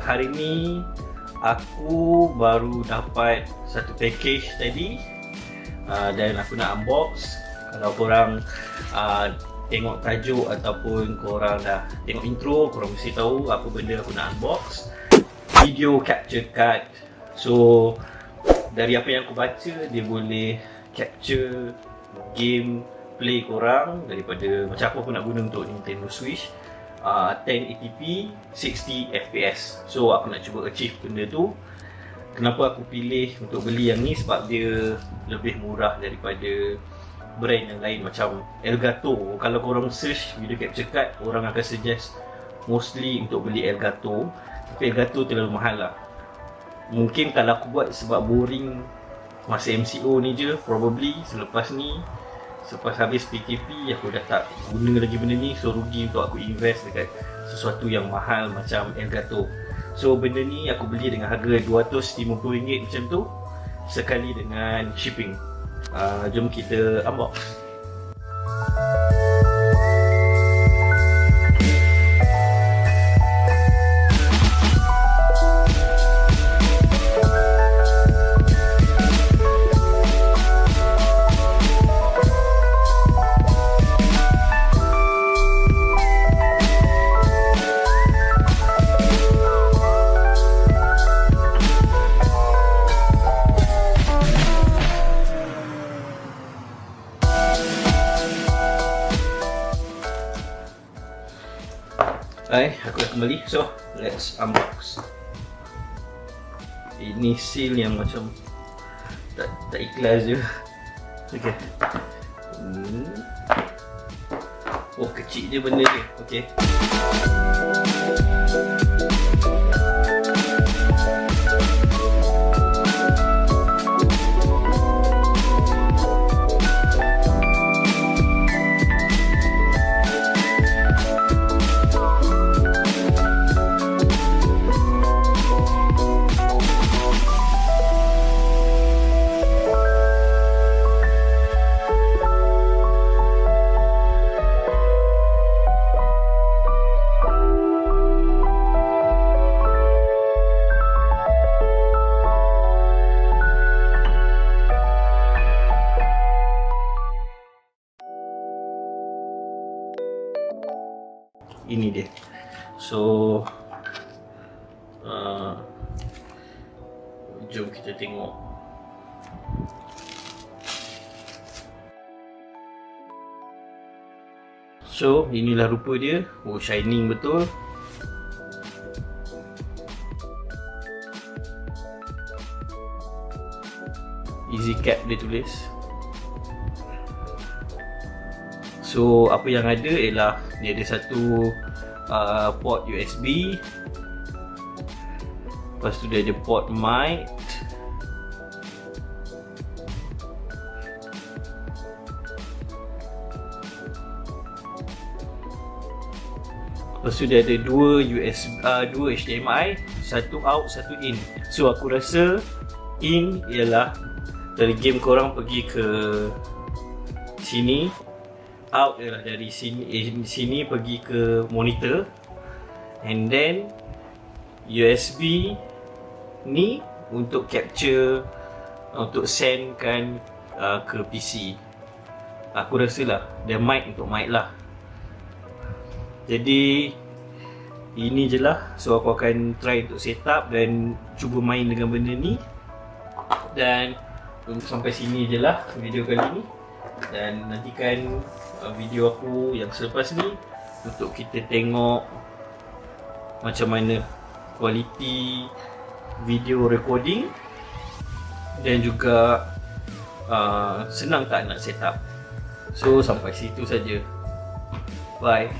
hari ni aku baru dapat satu package tadi, dan aku nak unbox. Kalau korang tengok tajuk ataupun korang dah tengok intro, korang mesti tahu apa benda aku nak unbox. Video capture card. So dari apa yang aku baca, dia boleh capture game play korang daripada macam apa aku nak guna untuk Nintendo Switch, 1080p 60 fps. So aku nak cuba achieve benda tu. Kenapa aku pilih untuk beli yang ni? Sebab dia lebih murah daripada brand yang lain macam Elgato. Kalau korang search video capture card, orang akan suggest mostly untuk beli Elgato. Tapi Elgato terlalu mahal lah. Mungkin kalau aku buat sebab boring masa MCO ni je, probably selepas ni, selepas habis PKP, aku dah tak guna lagi benda ni. So rugi untuk aku invest dekat sesuatu yang mahal macam Elgato. So benda ni aku beli dengan harga RM250 macam tu, sekali dengan shipping. Jom kita unbox. Hai, aku dah kembali. So, let's unbox. Ini seal yang macam tak ikhlas je. Okay. Oh, kecil je benda dia. Okay. Ini dia. So jom kita tengok. So inilah rupa dia. Oh, shining betul. Easy cap dia tulis. So apa yang ada ialah dia ada satu port USB. Lepas tu dia ada port mic. Lepas tu dia ada dua HDMI, satu out, satu in. So aku rasa in ialah dari game korang pergi ke sini, out ialah dari sini pergi ke monitor, and then USB ni untuk capture, untuk send kan ke PC. Aku rasa lah dia mic untuk mic lah. Jadi ini je lah. So aku akan try untuk set up dan cuba main dengan benda ni. Dan untuk sampai sini je lah video kali ni. Dan nantikan video aku yang selepas ni untuk kita tengok macam mana kualiti video recording dan juga senang tak nak set up. So sampai situ saja. Bye.